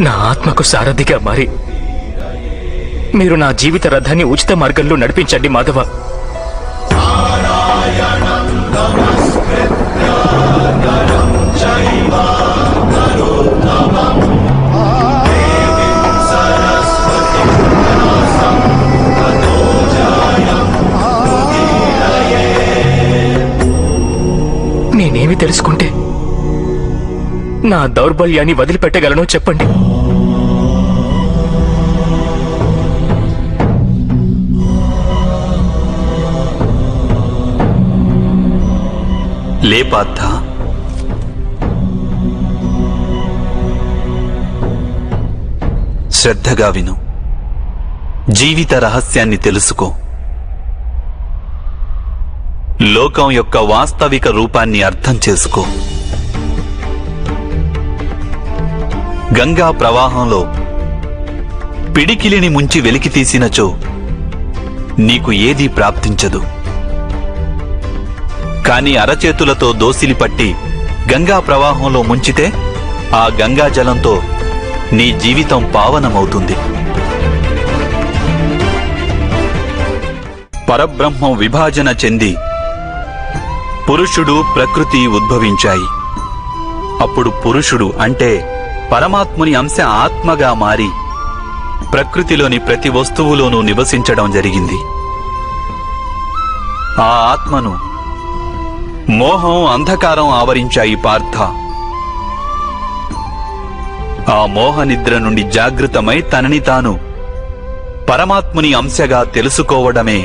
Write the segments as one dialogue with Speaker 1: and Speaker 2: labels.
Speaker 1: నా ఆత్మకు సారథిగా మారి మీరు నా జీవిత రథాన్ని ఉచిత మార్గంలో నడిపించండి మాధవ. నేనేమి తెలుసుకుంటే నా దౌర్బల్యాన్ని వదిలిపెట్టగలనో చెప్పండి.
Speaker 2: లే పార్థ, శ్రద్ధగా విను. జీవిత రహస్యాన్ని తెలుసుకో. లోకం యొక్క వాస్తవిక రూపాన్ని అర్థం చేసుకో. గంగా ప్రవాహంలో పిడికిలిని ముంచి వెలికి తీసినచో నీకు ఏదీ ప్రాప్తించదు. కాని అరచేతులతో దోసిలి పట్టి గంగా ప్రవాహంలో ముంచితే ఆ గంగా జలంతో నీ జీవితం పావనమవుతుంది. పరబ్రహ్మం విభాజన చెంది పురుషుడు ప్రకృతి ఉద్భవించాయి. అప్పుడు పురుషుడు అంటే పరమాత్ముని అంశ ఆత్మగా మారి ప్రకృతిలోని ప్రతి వస్తువులోనూ నివసించడం జరిగింది. ఆ ఆత్మను మోహం, అంధకారం ఆవరించాయి పార్థ. ఆ మోహ నిద్ర నుండి జాగృతమై తనని తాను పరమాత్ముని అంశగా తెలుసుకోవడమే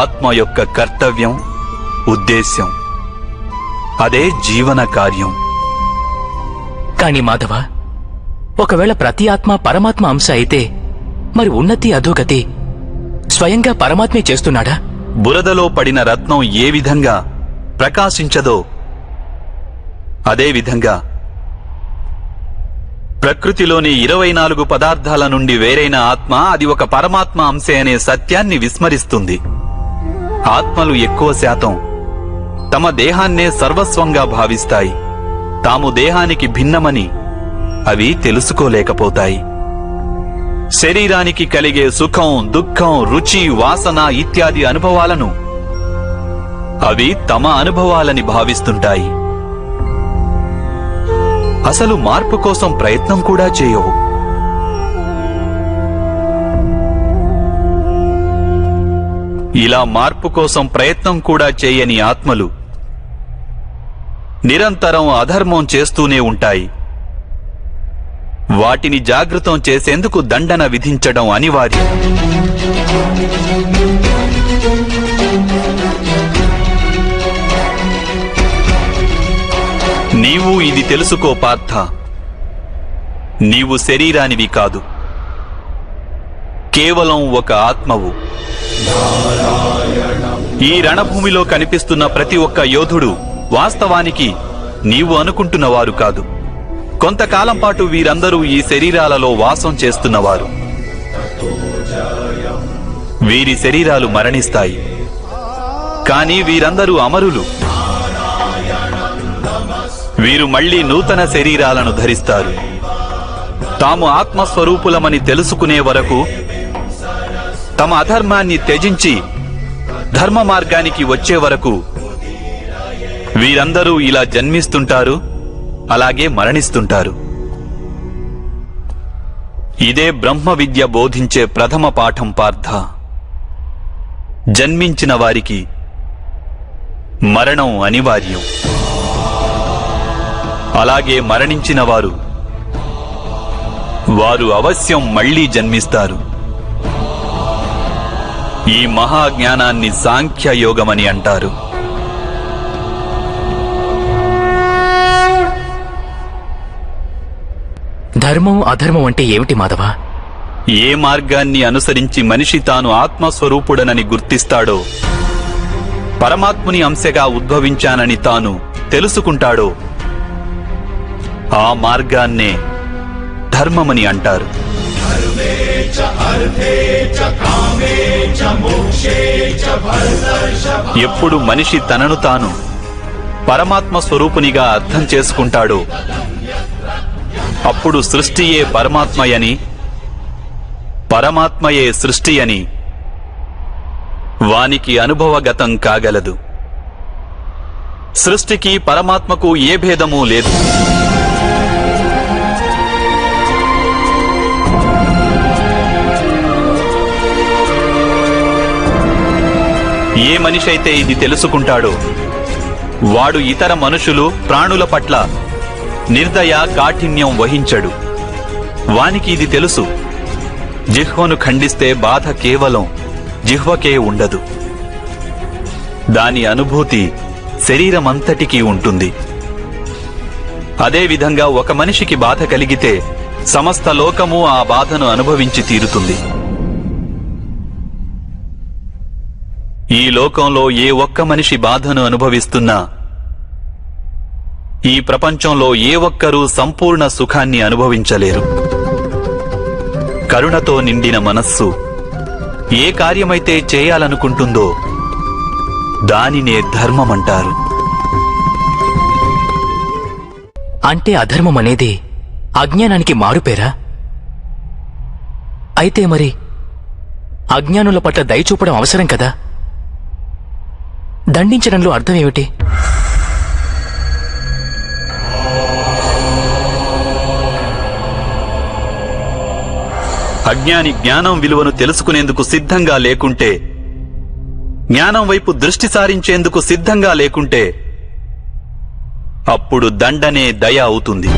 Speaker 2: ఆత్మ యొక్క కర్తవ్యం, ఉద్దేశ్యం. అదే జీవన కార్యం.
Speaker 1: కాని మాధవ, ఒకవేళ ప్రతి ఆత్మ పరమాత్మ అంశ అయితే మరి ఉన్నతి అధోగతి స్వయంగా పరమాత్మే చేస్తున్నాడా?
Speaker 2: బురదలో పడిన రత్నం ఏ విధంగా ప్రకాశించదో అదే విధంగా ప్రకృతిలోని 24 పదార్థాల నుండి వేరైన ఆత్మ అది ఒక పరమాత్మ అంశే అనే సత్యాన్ని విస్మరిస్తుంది. ఆత్మలు ఎక్కువ శాతం తమ దేహాన్నే సర్వస్వంగా భావిస్తాయి. తాము దేహానికి భిన్నమని అవి తెలుసుకోలేకపోతాయి. శరీరానికి కలిగే సుఖం, దుఃఖం, రుచి, వాసన ఇత్యాది అనుభవాలను అవి తమ అనుభవాలని భావిస్తుంటాయి. అసలు మార్పు కోసం ప్రయత్నం కూడా చేయవు. ఇలా మార్పు కోసం ప్రయత్నం కూడా చేయని ఆత్మలు నిరంతరం అధర్మం చేస్తూనే ఉంటాయి. వాటిని జాగృతం చేసేందుకు దండన విధించడం అనివార్యం. నీవు ఇది తెలుసుకో పార్థ. నీవు శరీరానివి కాదు, కేవలం ఒక ఆత్మవు. ఈ రణభూమిలో కనిపిస్తున్న ప్రతి ఒక్క యోధుడు వాస్తవానికి నీవు అనుకుంటున్నవారు కాదు. కొంతకాలం పాటు వీరందరూ ఈ శరీరాలలో వాసం చేస్తున్నవారు. వీరి శరీరాలు మరణిస్తాయి, కానీ వీరందరూ అమరులు. వీరు మళ్లీ నూతన శరీరాలను ధరిస్తారు. తాము ఆత్మస్వరూపులమని తెలుసుకునే వరకు తమ అధర్మాన్ని త్యజించి ధర్మ మార్గానికి వచ్చే వరకు వీరందరూ ఇలా జన్మిస్తుంటారు, అలాగే మరణిస్తుంటారు. ఇదే బ్రహ్మ విద్య బోధించే ప్రథమ పాఠం పార్థ. జన్మించిన వారికి మరణం అనివార్యం. అలాగే మరణించిన వారు అవశ్యం మళ్లీ జన్మిస్తారు. ఈ మహాజ్ఞానాన్ని సాంఖ్యయోగమని అంటారు.
Speaker 1: ధర్మం అధర్మం అంటే ఏమిటి మాధవ?
Speaker 2: ఏ మార్గాన్ని అనుసరించి మనిషి తాను ఆత్మస్వరూపుడనని గుర్తిస్తాడో, పరమాత్ముని అంశగా ఉద్భవించానని తాను తెలుసుకుంటాడో ఆ మార్గాన్నే ధర్మమని అంటారు. ఎప్పుడు మనిషి తనను తాను పరమాత్మ స్వరూపునిగా అర్థం చేసుకుంటాడో అప్పుడు సృష్టియే పరమాత్మయని, పరమాత్మయే సృష్టి అని వానికి అనుభవగతం కాగలదు. సృష్టికి పరమాత్మకు ఏ భేదమూ లేదు. ఏ మనిషైతే ఇది తెలుసుకుంటాడో వాడు ఇతర మనుషులు, ప్రాణుల పట్ల నిర్దయ, కాఠిన్యం వహించడు. వానికి ఇది తెలుసు, జిహ్వను ఖండిస్తే బాధ కేవలం జిహ్వకే ఉండదు. దాని అనుభూతి శరీరమంతటికీ ఉంటుంది. అదేవిధంగా ఒక మనిషికి బాధ కలిగితే సమస్త లోకము ఆ బాధను అనుభవించి తీరుతుంది. ఈ లోకంలో ఏ ఒక్క మనిషి బాధను అనుభవిస్తున్నా ఈ ప్రపంచంలో ఏ ఒక్కరూ సంపూర్ణ సుఖాన్ని అనుభవించలేరు. కరుణతో నిండిన మనస్సు ఏ కార్యమైతే చేయాలనుకుంటుందో దానినే ధర్మమంటారు.
Speaker 1: అంటే అధర్మం అనేది అజ్ఞానానికి మారుపేరా? అయితే మరి అజ్ఞానుల పట్ల దయ చూపడం అవసరం కదా? దండించడంలో అర్థం ఏమిటి?
Speaker 2: అజ్ఞాని జ్ఞానం విలువను తెలుసుకునేందుకు సిద్ధంగా లేకుంటే, జ్ఞానం వైపు దృష్టి సారించేందుకు సిద్ధంగా లేకుంటే అప్పుడు దండనే దయ అవుతుంది.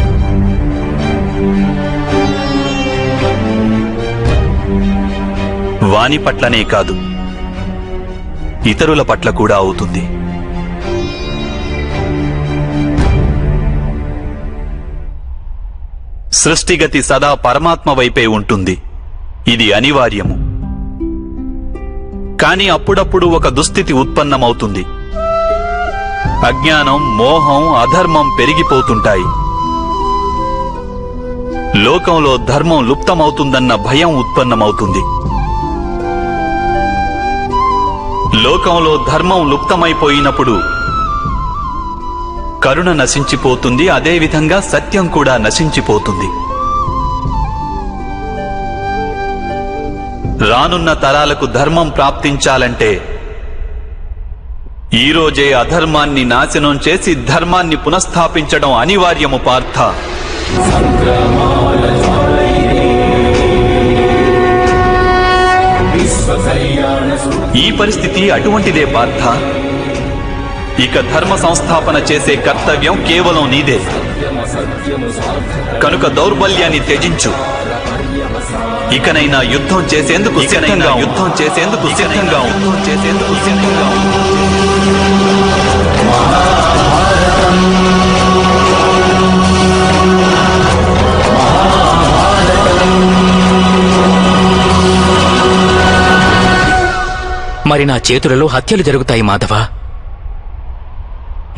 Speaker 2: వాని పట్లనే కాదు, ఇతరుల పట్ల కూడా అవుతుంది. సృష్టిగతి సదా పరమాత్మ వైపే ఉంటుంది. ఇది అనివార్యము. కాని అప్పుడప్పుడు ఒక దుస్థితి ఉత్పన్నమవుతుంది. అజ్ఞానం, మోహం, అధర్మం పెరిగిపోతుంటాయి. లోకంలో ధర్మం లుప్తమవుతుందన్న భయం ఉత్పన్నమవుతుంది. లోకంలో ధర్మం లుప్తమైపోయినప్పుడు కరుణ నశించిపోతుంది. అదేవిధంగా సత్యం కూడా నశించిపోతుంది. రానున్న తరాలకు ధర్మం ప్రాప్తించాలంటే ఈరోజే అధర్మాన్ని నాశనం చేసి ధర్మాన్ని పునఃస్థాపించడం అనివార్యము పార్థ. ఈ పరిస్థితి అటువంటిదే పార్థ. ఇక ధర్మ సంస్థాపన చేసే కర్తవ్యం కేవలం నీదే. కనుక దౌర్బల్యాన్ని త్యజించు. ఇకనైనా యుద్ధం చేసేందుకు సిద్ధంగా
Speaker 1: మరి నా చేతులలో హత్యలు జరుగుతాయి మాధవ.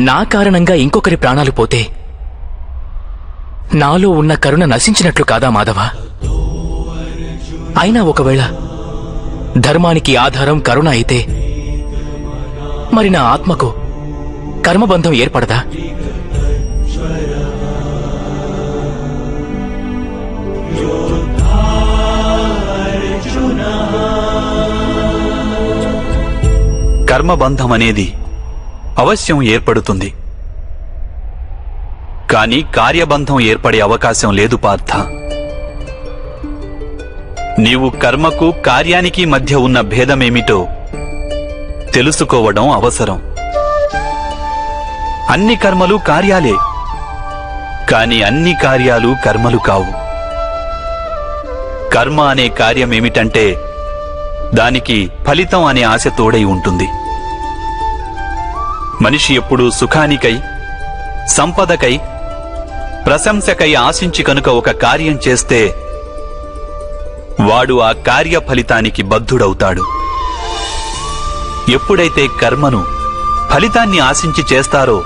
Speaker 1: నా కారణంగా ఇంకొకరి ప్రాణాలు పోతే నాలో ఉన్న కరుణ నశించినట్లు కాదా మాధవ? అయినా ఒకవేళ ధర్మానికి ఆధారం కరుణ అయితే మరి నా ఆత్మకు కర్మబంధం ఏర్పడదా?
Speaker 2: కర్మబంధం అనేది అవశ్యం ఏర్పడుతుంది. కాని కార్యబంధం ఏర్పడే అవకాశం లేదు పార్థ. నీవు కర్మకు, కార్యానికి మధ్య ఉన్న భేదమేమిటో తెలుసుకోవడం అవసరం. అన్ని కర్మలు కార్యాలే, కాని అన్ని కార్యాలు కర్మలు కావు. కర్మ అనే కార్యమేమిటంటే దానికి ఫలితం అనే ఆశ తోడై ఉంటుంది. మనిషి ఎప్పుడూ సుఖానికై, సంపదకై, ప్రశంసకై ఆశించి కనుక ఒక కార్యం చేస్తే వాడు ఆ కార్య ఫలితానికి బద్ధుడవుతాడు. ఎప్పుడైతే కర్మను, ఫలితాన్ని ఆశించి చేస్తారో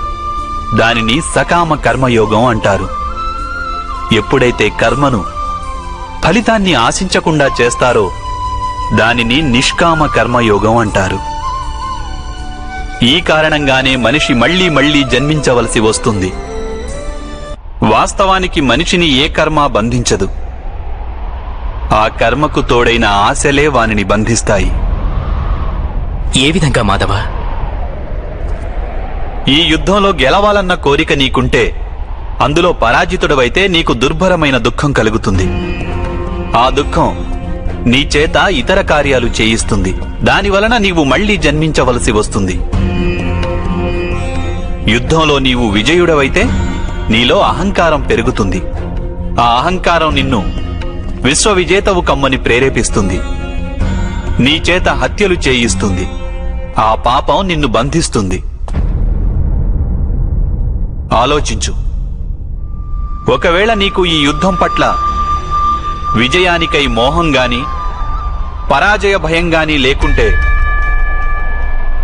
Speaker 2: దానిని సకామ కర్మయోగం అంటారు. ఎప్పుడైతే కర్మను, ఫలితాన్ని ఆశించకుండా చేస్తారో దానిని నిష్కామ కర్మయోగం అంటారు. ఈ కారణంగానే మనిషి మళ్లీ మళ్లీ జన్మించవలసి వస్తుంది. వాస్తవానికి మనిషిని ఏ కర్మ బంధించదు. ఆ కర్మకు తోడైన ఆశలే వానిని బంధిస్తాయి.
Speaker 1: ఏ విధంగా మాధవ?
Speaker 2: ఈ యుద్ధంలో గెలవాలన్న కోరిక నీకుంటే అందులో పరాజితుడవైతే నీకు దుర్భరమైన దుఃఖం కలుగుతుంది. ఆ దుఃఖం నీ చేత ఇతర కార్యాలు చేయిస్తుంది. దానివలన నీవు మళ్లీ జన్మించవలసి వస్తుంది. యుద్ధంలో నీవు విజయుడవైతే నీలో అహంకారం పెరుగుతుంది. ఆ అహంకారం నిన్ను విశ్వవిజేతవు కమ్మని ప్రేరేపిస్తుంది. నీ చేత హత్యలు చేయిస్తుంది. ఆ పాపం నిన్ను బంధిస్తుంది. ఆలోచించు. ఒకవేళ నీకు ఈ యుద్ధం పట్ల విజయానికై మోహం గాని పరాజయ భయం గాని లేకుంటే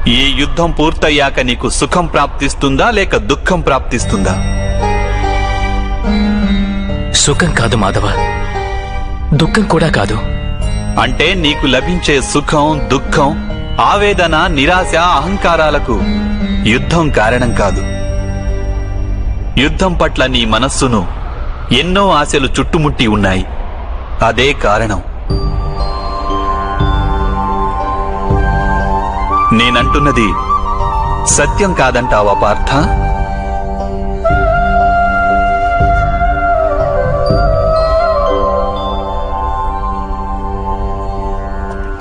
Speaker 2: ఈ యుద్ధం పూర్తయ్యాక నీకు సుఖం ప్రాప్తిస్తుందా లేక దుఃఖం ప్రాప్తిస్తుందా?
Speaker 1: సుఖం కాదు మాధవ, దుఃఖం కూడా కాదు.
Speaker 2: అంటే నీకు లభించే సుఖం, దుఃఖం, ఆవేదన, నిరాశ, అహంకారాలకు యుద్ధం కారణం కాదు. యుద్ధం పట్ల నీ మనస్సును ఎన్నో ఆశలు చుట్టుముట్టి ఉన్నాయి. అదే కారణం. నేనంటున్నది సత్యం కాదంటావా పార్థ?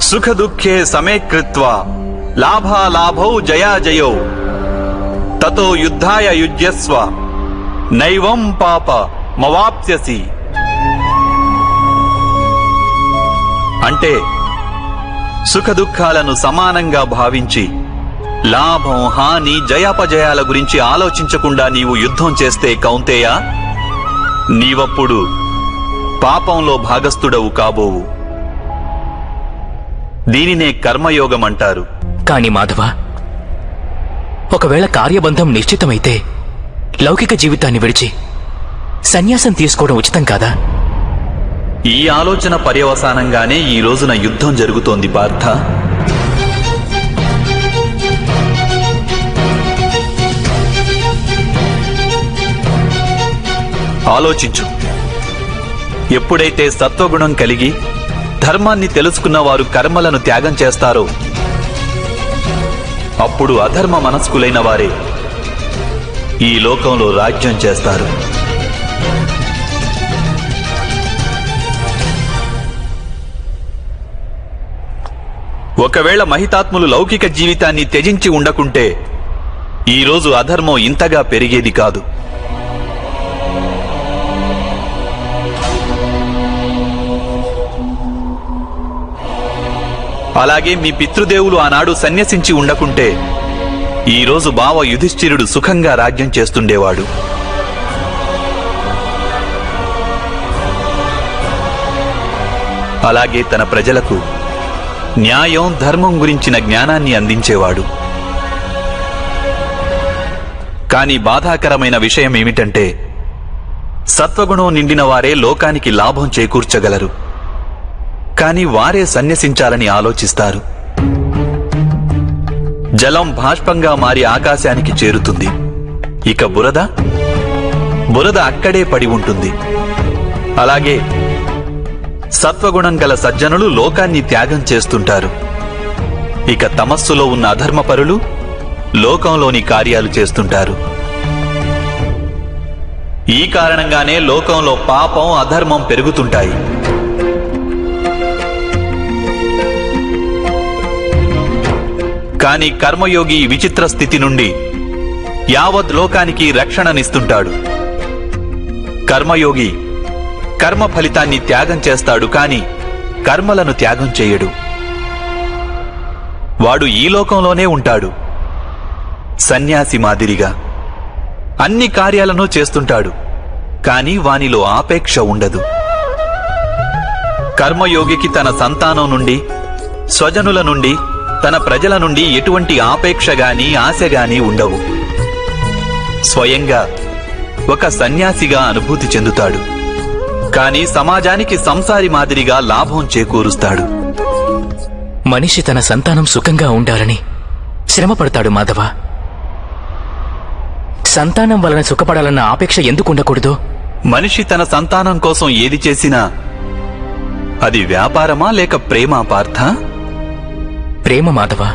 Speaker 2: సుఖ దుఃఖే సమే కృత్వా లాభాలాభౌ జయాజయౌ తతో యుద్ధాయ యుజ్యస్వ నైవం పాప మవాప్స్యసి. అంటే సుఖ దుఃఖాలను సమానంగా భావించి లాభం, హాని, జయాపజయాల గురించి ఆలోచించకుండా నీవు యుద్ధం చేస్తే కౌంతేయ, నీవప్పుడు పాపంలో భాగస్థుడవు కాబోవు. దీనినే కర్మయోగం అంటారు.
Speaker 1: కాని మాధవ, ఒకవేళ కార్యబంధం నిశ్చితమైతే లౌకిక జీవితాన్ని విడిచి సన్యాసం తీసుకోవడం ఉచితం కాదా?
Speaker 2: ఈ ఆలోచన పర్యవసానంగానే ఈ రోజున యుద్ధం జరుగుతోంది పార్థ. ఆలోచించు. ఎప్పుడైతే సత్వగుణం కలిగి ధర్మాన్ని తెలుసుకున్న వారు కర్మలను త్యాగం చేస్తారో అప్పుడు అధర్మ మనస్కులైన వారే ఈ లోకంలో రాజ్యం చేస్తారు. ఒకవేళ మహితాత్ములు లౌకిక జీవితాన్ని త్యజించి ఉండకుంటే ఈరోజు అధర్మం ఇంతగా పెరిగేది కాదు. అలాగే మీ పితృదేవులు ఆనాడు సన్యసించి ఉండకుంటే ఈరోజు బావ యుధిష్ఠిరుడు సుఖంగా రాజ్యం చేస్తుండేవాడు. అలాగే తన ప్రజలకు న్యాయం, ధర్మం గురించిన జ్ఞానాన్ని అందించేవాడు. కాని బాధాకరమైన విషయం ఏమిటంటే సత్వగుణం నిండిన వారే లోకానికి లాభం చేకూర్చగలరు. కాని వారే సన్యసించాలని ఆలోచిస్తారు. జలం బాష్పంగా మారి ఆకాశానికి చేరుతుంది. ఇక బురద అక్కడే పడి ఉంటుంది. అలాగే సత్వగుణం గల సజ్జనులు లోకాన్ని త్యాగం చేస్తుంటారు. ఇక తమస్సులో ఉన్న అధర్మపరులు లోకంలోని కార్యాలు చేస్తుంటారు. ఈ కారణంగానే లోకంలో పాపం, అధర్మం పెరుగుతుంటాయి. కాని కర్మయోగి విచిత్ర స్థితి నుండి యావత్ లోకానికి రక్షణనిస్తుంటాడు. కర్మయోగి కర్మ ఫలితాన్ని త్యాగం చేస్తాడు, కాని కర్మలను త్యాగం చేయడు. వాడు ఈ లోకంలోనే ఉంటాడు. సన్యాసి మాదిరిగా అన్ని కార్యాలను చేస్తుంటాడు, కాని వానిలో ఆపేక్ష ఉండదు. కర్మయోగికి తన సంతానం నుండి, స్వజనుల నుండి, తన ప్రజల నుండి ఎటువంటి ఆపేక్ష గాని, ఆశ గాని ఉండవు. స్వయంగా ఒక సన్యాసిగా అనుభూతి చెందుతాడు. కాని సమాజానికి సంసారి మాదిరిగా లాభం చేకూరుస్తాడు.
Speaker 1: మనిషి తన సంతానం సుఖంగా ఉండాలని శ్రమ పడతాడు మాధవ. సంతానం వలన సుఖపడాలన్న ఆపేక్ష ఎందుకు ఉండకూడదు?
Speaker 2: మనిషి తన సంతానం కోసం ఏది చేసినా అది వ్యాపారమా లేక ప్రేమ పార్థ?
Speaker 1: ప్రేమ మాధవ.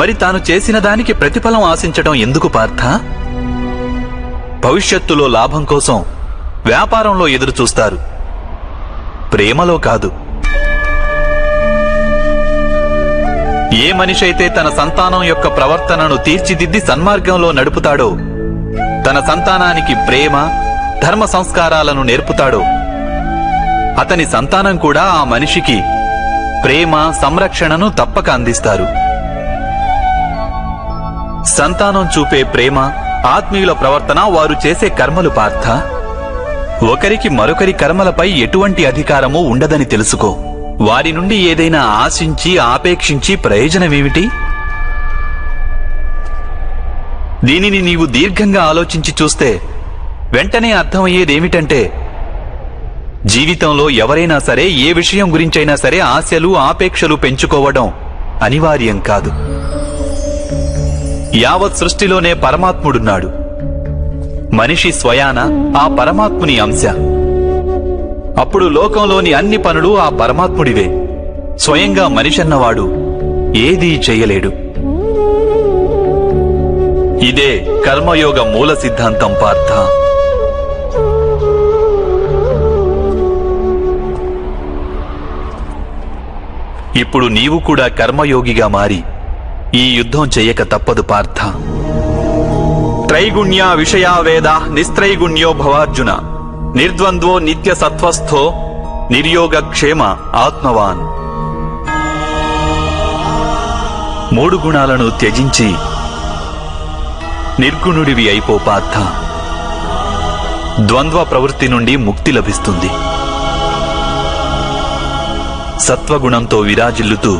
Speaker 2: మరి తాను చేసిన దానికి ప్రతిఫలం ఆశించడం ఎందుకు పార్థ? భవిష్యత్తులో లాభం కోసం వ్యాపారంలో ఎదురు చూస్తారు, ప్రేమలో కాదు. ఏ మనిషైతే తన సంతానం యొక్క ప్రవర్తనను తీర్చిదిద్ది సన్మార్గంలో నడుపుతాడో, తన సంతానానికి ప్రేమ ధర్మ సంస్కారాలను నేర్పుతాడో, అతని సంతానం కూడా ఆ మనిషికి ప్రేమ సంరక్షణను తప్పక అందిస్తారు. సంతానం చూపే ప్రేమ, ఆత్మీయుల ప్రవర్తన వారు చేసే కర్మలు పార్థ. ఒకరికి మరొకరి కర్మలపై ఎటువంటి అధికారమూ ఉండదని తెలుసుకో. వారి నుండి ఏదైనా ఆశించి ఆపేక్షించి ప్రయోజనమేమిటి? దీనిని నీవు దీర్ఘంగా ఆలోచించి చూస్తే వెంటనే అర్థమయ్యేదేమిటంటే, జీవితంలో ఎవరైనా సరే ఏ విషయం గురించైనా సరే ఆశలు ఆపేక్షలు పెంచుకోవడం అనివార్యం కాదు. యావత్ సృష్టిలోనే పరమాత్ముడున్నాడు. మనిషి స్వయాన ఆ పరమాత్ముని అంశ. అప్పుడు లోకంలోని అన్ని పనులు ఆ పరమాత్ముడివే. స్వయంగా మనిషన్నవాడు ఏదీ చెయ్యలేడు. ఇదే కర్మయోగ మూల సిద్ధాంతం పార్థ. ఇప్పుడు నీవు కూడా కర్మయోగిగా మారి ఈ యుద్ధం చెయ్యక తప్పదు పార్థ. త్రైగుణ్య విషయా వేద నిస్త్రైగుణ్యో భవార్జున, నిర్ద్వంద్వో నిత్య సత్వస్థో నిర్యోగక్షేమ ఆత్మవాన్. 3 గుణాలను త్యజించి నిర్గుణుడివి అయిపో పార్థ. ద్వంద్వ ప్రవృత్తి నుండి ముక్తి లభిస్తుంది. సత్వగుణంతో విరాజిల్లుతూ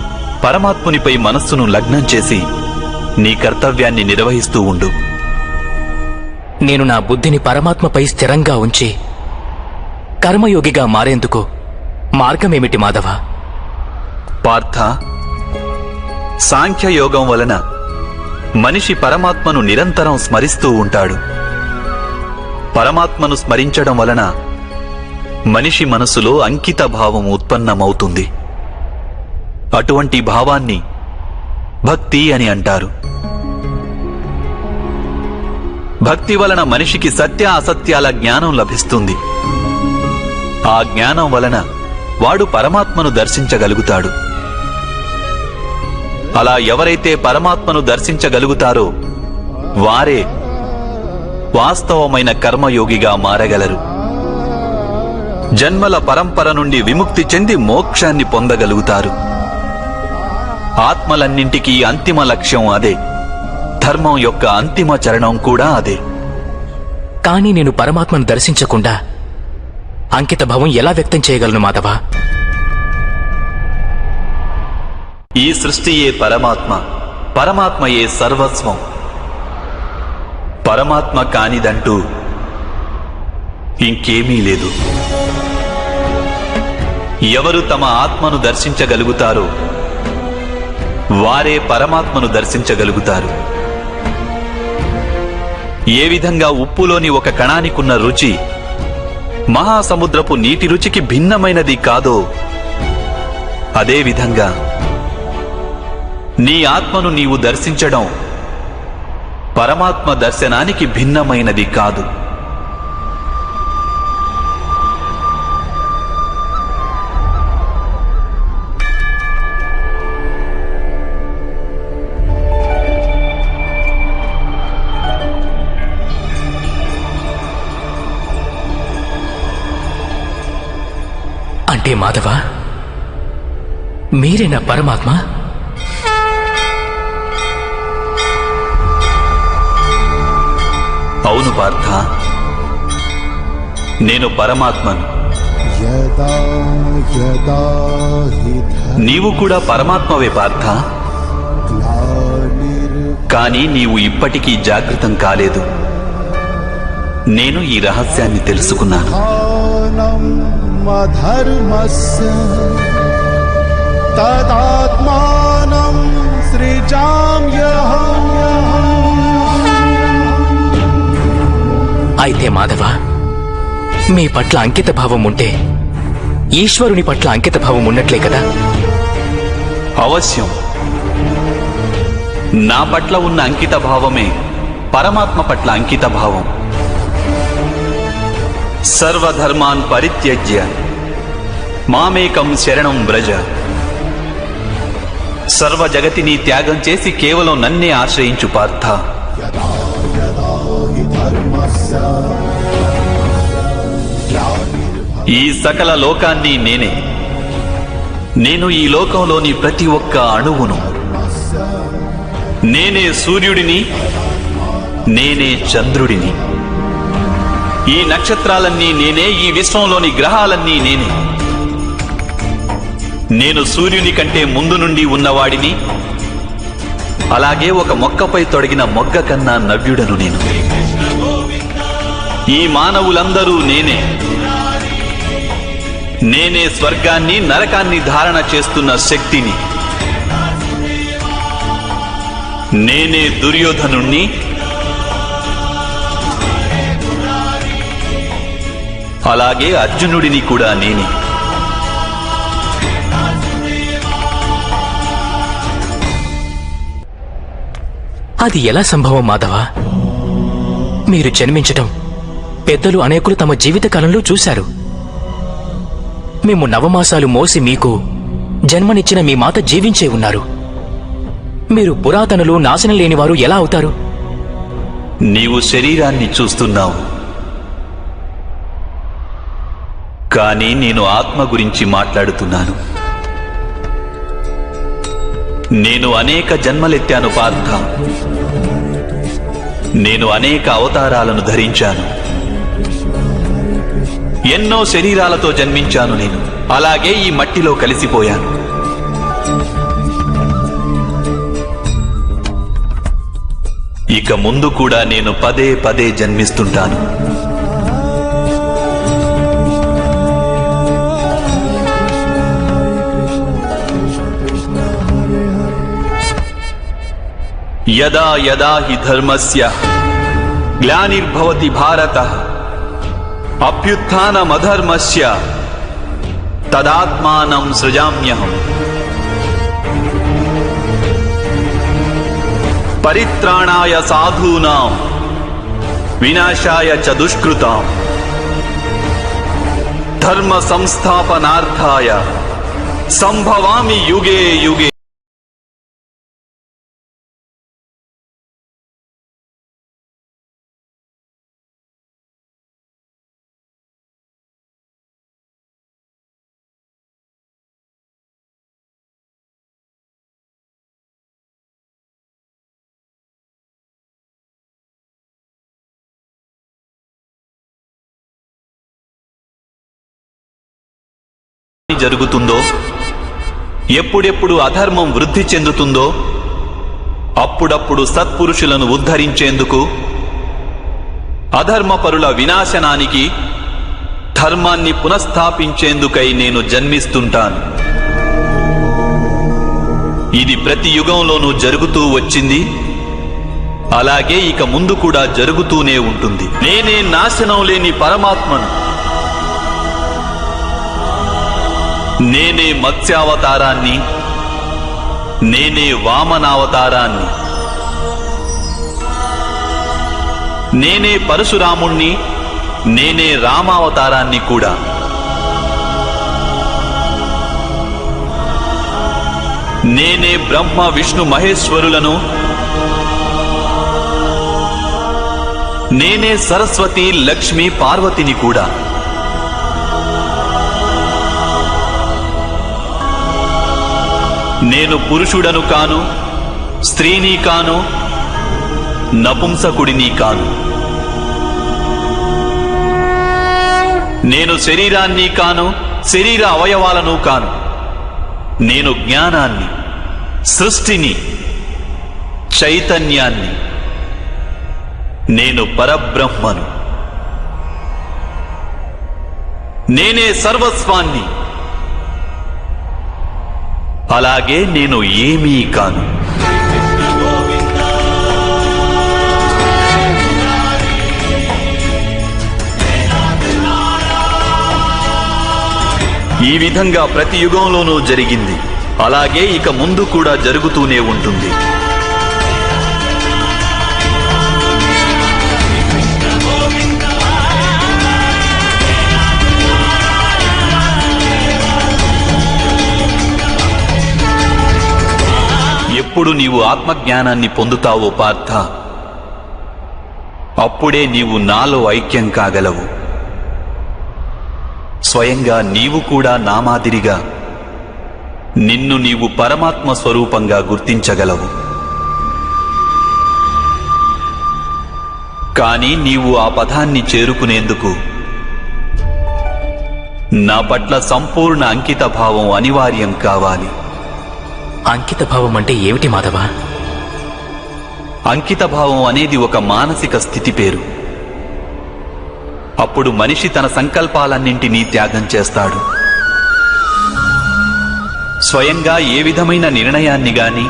Speaker 2: పరమాత్మునిపై మనస్సును లగ్నం చేసి నీ కర్తవ్యాన్ని నిర్వహిస్తూ ఉండు.
Speaker 1: నేను నా బుద్ధిని పరమాత్మపై స్థిరంగా ఉంచి కర్మయోగిగా మారేందుకు మార్గమేమిటి మాధవ?
Speaker 2: పార్థ, సాంఖ్యయోగం వలన మనిషి పరమాత్మను నిరంతరం స్మరిస్తూ ఉంటాడు. పరమాత్మను స్మరించడం వలన మనిషి మనసులో అంకిత భావం ఉత్పన్నమవుతుంది. అటువంటి భావాన్ని భక్తి అని అంటారు. భక్తి వలన మనిషికి సత్య అసత్యాల జ్ఞానం లభిస్తుంది. ఆ జ్ఞానం వలన వాడు పరమాత్మను దర్శించగలుగుతాడు. అలా ఎవరైతే పరమాత్మను దర్శించగలుగుతారో వారే వాస్తవమైన కర్మయోగిగా మారగలరు. జన్మల పరంపర నుండి విముక్తి చెంది మోక్షాన్ని పొందగలుగుతారు. ఆత్మలన్నింటికీ అంతిమ లక్ష్యం అదే. ధర్మం యొక్క అంతిమ చరణం కూడా అదే.
Speaker 1: కానీ నేను పరమాత్మను దర్శించకుండా అంకిత భావం ఎలా వ్యక్తం చేయగలను మాధవ?
Speaker 2: ఈ సృష్టియే పరమాత్మ, పరమాత్మయే సర్వస్వం. పరమాత్మ కానిదంటూ ఇంకేమీ లేదు. ఎవరు తమ ఆత్మను దర్శించగలుగుతారో వారే పరమాత్మను దర్శించగలుగుతారు. ఏ విధంగా ఉప్పులోని ఒక కణానికున్న రుచి మహాసముద్రపు నీటి రుచికి భిన్నమైనది కాదో, అదేవిధంగా నీ ఆత్మను నీవు దర్శించడం పరమాత్మ దర్శనానికి భిన్నమైనది కాదు.
Speaker 1: అంటే మాధవ, మీరేనా పరమాత్మ?
Speaker 2: అవును పార్థ, నేను పరమాత్మను. నీవు కూడా పరమాత్మవే పార్థ. కానీ నీవు ఇప్పటికీ జాగృతం కాలేదు. నేను ఈ రహస్యాన్ని తెలుసుకున్నాను.
Speaker 3: ధర్మస్య తదాత్మానం
Speaker 1: అయితే మాధవ, మీ పట్ల అంకిత భావం ఉంటే ఈశ్వరుని పట్ల అంకిత భావం ఉన్నట్లే కదా?
Speaker 2: అవశ్యం. నా పట్ల ఉన్న అంకిత భావమే పరమాత్మ పట్ల అంకిత భావం. సర్వధర్మాన్ పరిత్యజ్య మామేకం శరణం వ్రజ. సర్వ జగతిని త్యాగం చేసి కేవలం నన్నే ఆశ్రయించు పార్థ. ఈ సకల లోకాన్ని నేనే. నేను ఈ లోకంలోని ప్రతి ఒక్క అణువును. నేనే సూర్యుడిని, నేనే చంద్రుడిని. ఈ నక్షత్రాలన్నీ నేనే, ఈ విశ్వంలోని గ్రహాలన్నీ నేనే. నేను సూర్యుని కంటే ముందు నుండి ఉన్నవాడిని. అలాగే ఒక మొక్కపై తొడిగిన మొగ్గ కన్నా నవ్యుడను నేను. ఈ మానవులందరూ నేనే. నేనే స్వర్గాన్ని నరకాన్ని ధారణ చేస్తున్న శక్తిని. నేనే దుర్యోధనుణ్ణి, అలాగే అర్జునుడిని కూడా నేనే.
Speaker 1: అది ఎలా సంభవం మాధవ? మీరు జన్మించటం పెద్దలు అనేకులు తమ జీవితకాలంలో చూశారు. మేము నవమాసాలు మోసి మీకు జన్మనిచ్చిన మీ మాత జీవించే ఉన్నారు. మీరు పురాతనులు, నాశనం లేనివారు ఎలా అవుతారు?
Speaker 2: నీవు శరీరాన్ని చూస్తున్నావు, కానీ నేను ఆత్మ గురించి మాట్లాడుతున్నాను. నేను అనేక జన్మలెత్తాను పార్థ. నేను అనేక అవతారాలను ధరించాను. ఎన్నో శరీరాలతో జన్మించాను నేను. అలాగే ఈ మట్టిలో కలిసిపోయాను. ఇక ముందు కూడా నేను పదే పదే జన్మిస్తుంటాను. యదా యదా హి ధర్మస్య గ్లానిర్భవతి భారతః అభ్యుత్థానమధర్మస్య తదాత్మానం సృజామ్యహం. పరిత్రాణాయ సాధూనాం వినాశాయ చ దుష్కృతాం ధర్మ సంస్థాపనార్థాయ సంభవామి యుగే యుగే. జరుగుతుందో, ఎప్పుడెప్పుడు అధర్మం వృద్ధి చెందుతుందో అప్పుడప్పుడు సత్పురుషులను ఉద్ధరించేందుకు, అధర్మపరుల వినాశనానికి, ధర్మాన్ని పునఃస్థాపించేందుకై నేను జన్మిస్తుంటాను. ఇది ప్రతి యుగంలోనూ జరుగుతూ వచ్చింది. అలాగే ఇక ముందు కూడా జరుగుతూనే ఉంటుంది. నేనే నాశనం లేని పరమాత్మను. నేనే మత్స్యావతారాన్ని, నేనే వామనావతారాన్ని, నేనే పరశురాముణ్ణి, నేనే రామావతారాన్ని కూడా. నేనే బ్రహ్మ విష్ణు మహేశ్వరులను, నేనే సరస్వతి లక్ష్మి పార్వతిని కూడా. నేను పురుషుడను కాను, స్త్రీని కాను, నపుంసకుడిని కాను. నేను శరీరాన్ని కాను, శరీర అవయవాలను కాను. నేను జ్ఞానాన్ని, సృష్టిని, చైతన్యాన్ని. నేను పరబ్రహ్మను. నేనే సర్వస్వాన్ని. అలాగే నేను ఏమీ కాను. ఈ విధంగా ప్రతి యుగంలోనూ జరిగింది. అలాగే ఇక ముందు కూడా జరుగుతూనే ఉంటుంది. ఎప్పుడు నీవు ఆత్మజ్ఞానాన్ని పొందుతావో పార్థ, అప్పుడే నీవు నాలో ఐక్యం కాగలవు. స్వయంగా నీవు కూడా నా మాదిరిగా నిన్ను నీవు పరమాత్మ స్వరూపంగా గుర్తించగలవు. కానీ నీవు ఆ పదాన్ని చేరుకునేందుకు నా పట్ల సంపూర్ణ అంకిత భావం అనివార్యం కావాలి.
Speaker 1: అంకిత భావం అంటే ఏమిటి మాధవ?
Speaker 2: అంకిత భావం అనేది ఒక మానసిక స్థితి పేరు. అప్పుడు మనిషి తన సంకల్పాలన్నింటినీ త్యాగం చేస్తాడు. స్వయంగా ఏ విధమైన నిర్ణయాన్ని గాని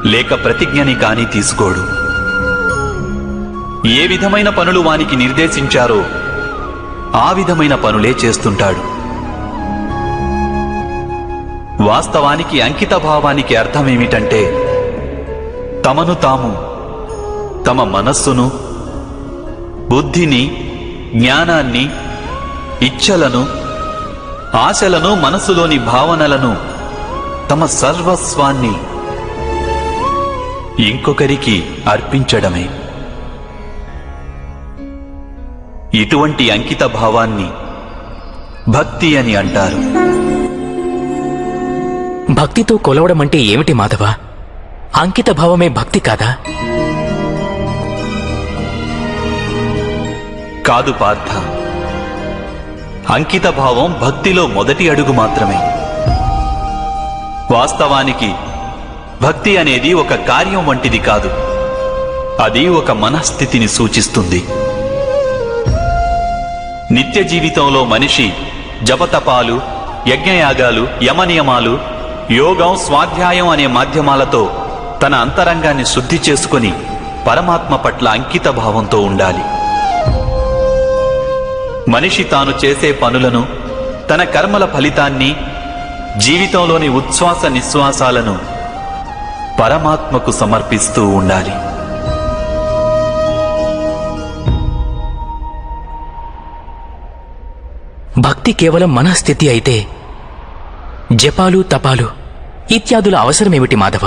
Speaker 2: లేక ప్రతిజ్ఞని కాని తీసుకోడు. ఏ విధమైన పనులు వానికి నిర్దేశించారో ఆ విధమైన పనులే చేస్తుంటాడు. వాస్తవానికి అంకిత భావానికి అర్థమేమిటంటే, తమను తాము, తమ మనస్సును, బుద్ధిని, జ్ఞానాన్ని, ఇచ్ఛలను, ఆశలను, మనస్సులోని భావనలను, తమ సర్వస్వాన్ని ఇంకొకరికి అర్పించడమే. ఇటువంటి అంకిత భావాన్ని భక్తి అని అంటారు.
Speaker 1: భక్తితో కొలవడం అంటే ఏమిటి మాధవ? అంకిత భావమే భక్తి కాదా?
Speaker 2: కాదు పార్థ, అంకిత భావం భక్తిలో మొదటి అడుగు మాత్రమే. వాస్తవానికి భక్తి అనేది ఒక కార్యం వంటిది కాదు. అది ఒక మనస్థితిని సూచిస్తుంది. నిత్య జీవితంలో మనిషి జపతపాలు, యజ్ఞయాగాలు, యమనియమాలు, యోగం, స్వాధ్యాయం అనే మాధ్యమాలతో తన అంతరంగాన్ని శుద్ధి చేసుకుని పరమాత్మ పట్ల అంకిత భావంతో ఉండాలి. మనిషి తాను చేసే పనులను, తన కర్మల ఫలితాన్ని, జీవితంలోని ఉచ్ఛ్వాస నిశ్వాసాలను పరమాత్మకు సమర్పిస్తూ ఉండాలి.
Speaker 1: భక్తి కేవలం మనస్థితి అయితే జపాలు, తపాలు ఇత్యాదుల అవసరమేమిటి మాధవ?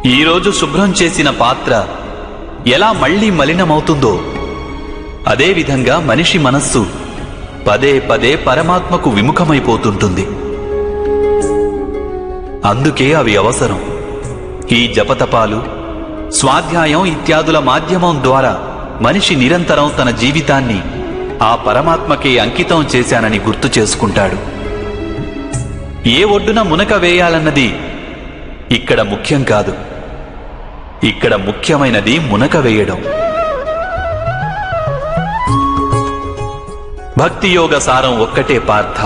Speaker 2: ఈరోజు శుభ్రం చేసిన పాత్ర ఎలా మళ్లీ మలినమవుతుందో అదేవిధంగా మనిషి మనస్సు పదే పదే పరమాత్మకు విముఖమైపోతుంటుంది. అందుకే అవి అవసరం. ఈ జపతపాలు, స్వాధ్యాయం ఇత్యాదుల మాధ్యమం ద్వారా మనిషి నిరంతరం తన జీవితాన్ని ఆ పరమాత్మకే అంకితం చేశానని గుర్తు చేసుకుంటాడు. ఏ ఒడ్డున మునక వేయాలన్నది ఇక్కడ ముఖ్యం కాదు. ఇక్కడ ముఖ్యమైనది మునక వేయడం. భక్తి యోగ సారం ఒక్కటే పార్థ.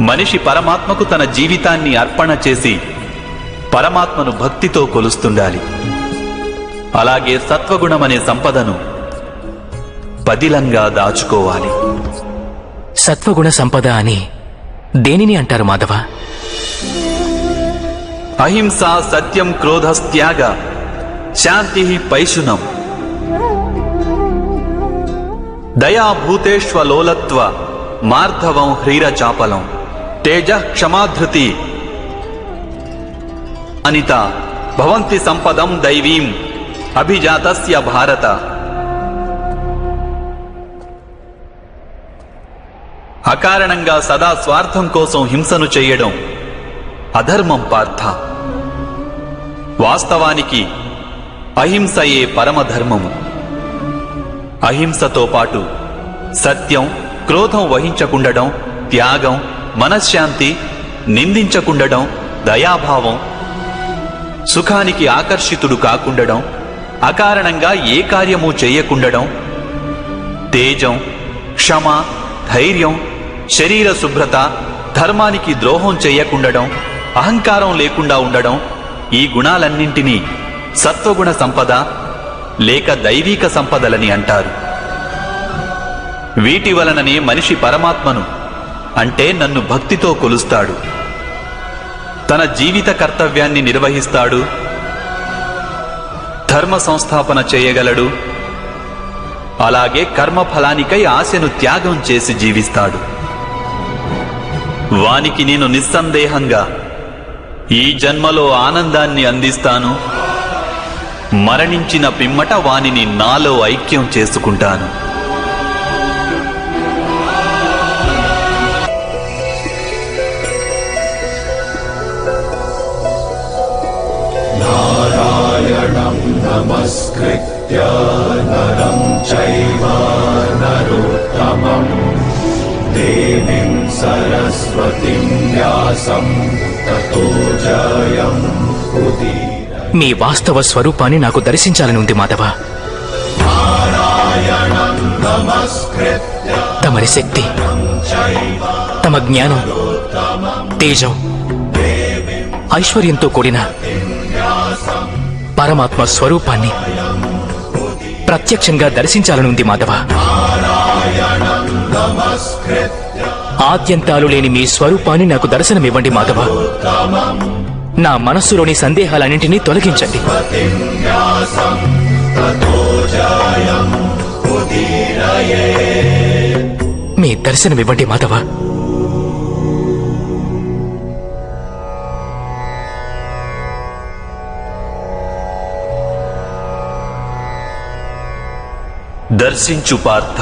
Speaker 2: మనిషి పరమాత్మకు తన జీవితాన్ని అర్పణ చేసి పరమాత్మను భక్తితో కొలుస్తుండాలి. అలాగే సత్వగుణమనే సంపదను పదిలంగా దాచుకోవాలి.
Speaker 1: సత్వగుణ సంపద అని దేనిని అంటారు మాధవ?
Speaker 2: అహింస, సత్యం, క్రోధస్త్యాగ, శాంతి, పైశునం, దయా, భూతేష్వలోలత్వ, మార్ధవం, హ్రీరచాపలం, తేజ, క్షమాధృతి, అనిత భవంతి సంపదం దైవీం అభిజాతస్య భారత. అకారణంగా సదా స్వార్థం కోసం హింసను చేయడం అధర్మం పార్థ. వాస్తవానికి అహింసయే పరమధర్మము. అహింసతో పాటు సత్యం, క్రోధం వహించకుండడం, త్యాగం, మనశ్శాంతి, నిందించకుండడం, దయాభావం, సుఖానికి ఆకర్షితుడు కాకుండడం, అకారణంగా ఏ కార్యము చేయకుండడం, తేజం, క్షమ, ధైర్యం, శరీర శుభ్రత, ధర్మానికి ద్రోహం చేయకుండడం, అహంకారం లేకుండా ఉండడం, ఈ గుణాలన్నింటినీ సత్వగుణ సంపద లేక దైవీక సంపదలని అంటారు. వీటి వలననే మనిషి పరమాత్మను అంటే నన్ను భక్తితో కొలుస్తాడు, తన జీవిత కర్తవ్యాన్ని నిర్వహిస్తాడు, ధర్మ సంస్థాపన చేయగలడు, అలాగే కర్మఫలానికై ఆశను త్యాగం చేసి జీవిస్తాడు. వానికి నేను నిస్సందేహంగా ఈ జన్మలో ఆనందాన్ని అందిస్తాను, మరణించిన పిమ్మట వానిని నాలో ఐక్యం చేసుకుంటాను.
Speaker 3: నారాయణం నమస్కృత్య నరం చైవ నరోత్తమం దేవీం సరస్వతిం వ్యాసం తతో జయం ఉదీరయేత్.
Speaker 1: మీ వాస్తవ స్వరూపాన్ని నాకు దర్శించాలని ఉంది మాధవ.
Speaker 3: నారాయణం నమస్కృత్య
Speaker 1: తమరి శక్తి, తమ జ్ఞానం, తేజం, ఐశ్వర్యంతో కూడిన పరమాత్మ స్వరూపాన్ని ప్రత్యక్షంగా దర్శించాలని ఉంది మాధవ. ఆద్యంతాలు లేని మీ స్వరూపాన్ని నాకు దర్శనమివ్వండి మాధవ. నా మనస్సులోని సందేహాలన్నింటినీ తొలగించండి. మీ దర్శనమివ్వండి మాధవ.
Speaker 2: దర్శించు పార్థ.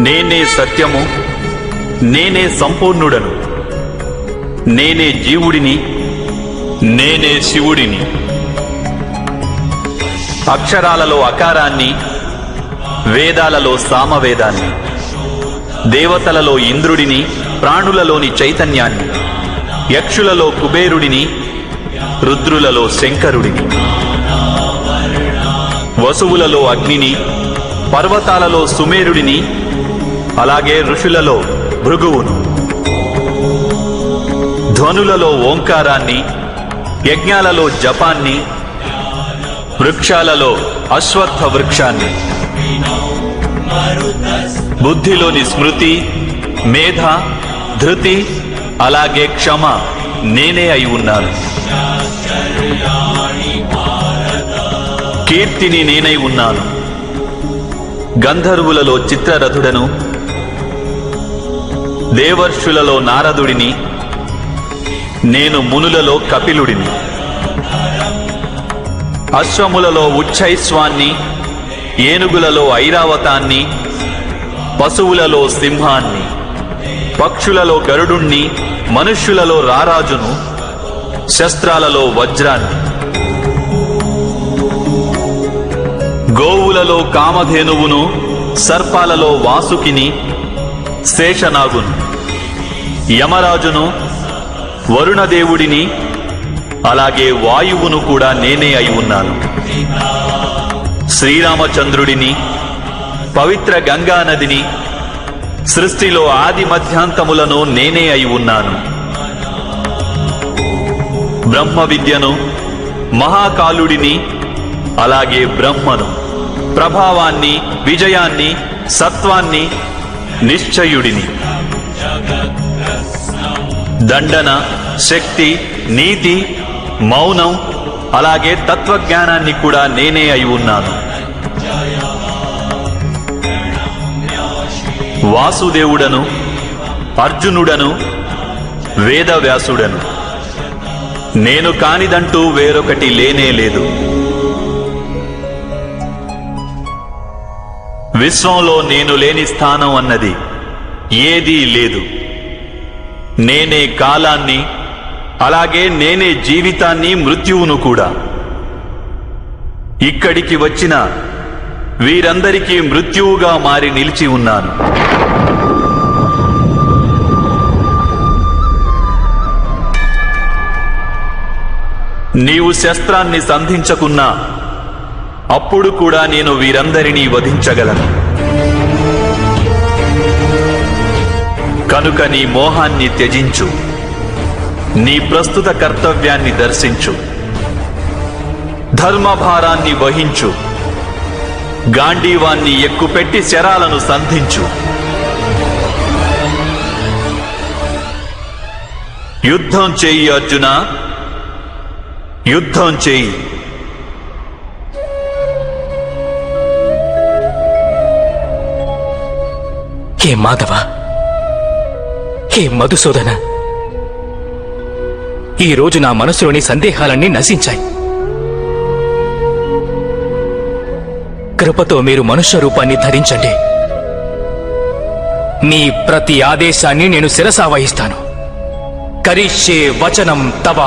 Speaker 2: నేనే సత్యము, నేనే సంపూర్ణుడను, నేనే జీవుడిని, నేనే శివుడిని. అక్షరాలలో అకారాన్ని, వేదాలలో సామవేదాన్ని, దేవతలలో ఇంద్రుడిని, ప్రాణులలోని చైతన్యాన్ని, యక్షులలో కుబేరుడిని, రుద్రులలో శంకరుడిని, వసువులలో అగ్నిని, పర్వతాలలో సుమేరుడిని, అలాగే ఋషులలో భృగువును, ధ్వనులలో ఓంకారాన్ని, యజ్ఞాలలో జపాన్ని, వృక్షాలలో అశ్వత్థ వృక్షాన్ని, బుద్ధిలోని స్మృతి, మేధ, ధృతి, అలాగే క్షమ నేనే అయి ఉన్నాను. కీర్తిని నేనై ఉన్నాను. గంధర్వులలో చిత్రరథుడను, దేవర్షులలో నారదుడిని, నేను మునులలో కపిలుడిని. అశ్వములలో ఉచ్చైస్వాన్ని, ఏనుగులలో ఐరావతాన్ని, పశువులలో సింహాన్ని, పక్షులలో గరుడుణ్ణి, మనుష్యులలో రారాజును, శస్త్రాలలో వజ్రాన్ని, గోవులలో కామధేనువును, సర్పాలలో వాసుకిని, శేషనాగును, యమరాజును, వరుణదేవుడిని, అలాగే వాయువును కూడా నేనే అయి ఉన్నాను. శ్రీరామచంద్రుడిని, పవిత్ర గంగా నదిని, సృష్టిలో ఆది మధ్యాంతములను నేనే అయి ఉన్నాను. బ్రహ్మ విద్యను, మహాకాలుడిని, అలాగే బ్రహ్మను, ప్రభావాన్ని, విజయాన్ని, సత్వాన్ని, నిశ్చయుడిని, దండన, శక్తి, నీతి, మౌనం, అలాగే తత్వజ్ఞానాన్ని కూడా నేనే అయి ఉన్నాను. వాసుదేవుడను, అర్జునుడను, వేదవ్యాసుడను, నేను కానిదంటూ వేరొకటి లేనే లేదు. విశ్వంలో నేను లేని స్థానం అన్నది ఏదీ లేదు. నేనే కాలాన్ని, అలాగే నేనే జీవితాన్ని, మృత్యువును కూడా. ఇక్కడికి వచ్చిన వీరందరికీ మృత్యువుగా మారి నిలిచి ఉన్నాను. నీవు శస్త్రాన్ని సంధించకున్నా అప్పుడు కూడా నేను వీరందరినీ వధించగలను. కనుక నీ మోహాన్ని త్యజించు, నీ ప్రస్తుత కర్తవ్యాన్ని దర్శించు, ధర్మభారాన్ని వహించు, గాంధీవాన్ని ఎక్కుపెట్టి శరాలను సంధించు. యుద్ధం చేయి అర్జున, యుద్ధం చేయి.
Speaker 1: హే మాధవ, హే మధుసూదన, ఈరోజు నా మనసులోని సందేహాలన్నీ నశించాయి. కృపతో మీరు మనుష్య రూపాన్ని ధరించండి. మీ ప్రతి ఆదేశాన్ని నేను శిరసావహిస్తాను. కరిష్యే వచనం తవ.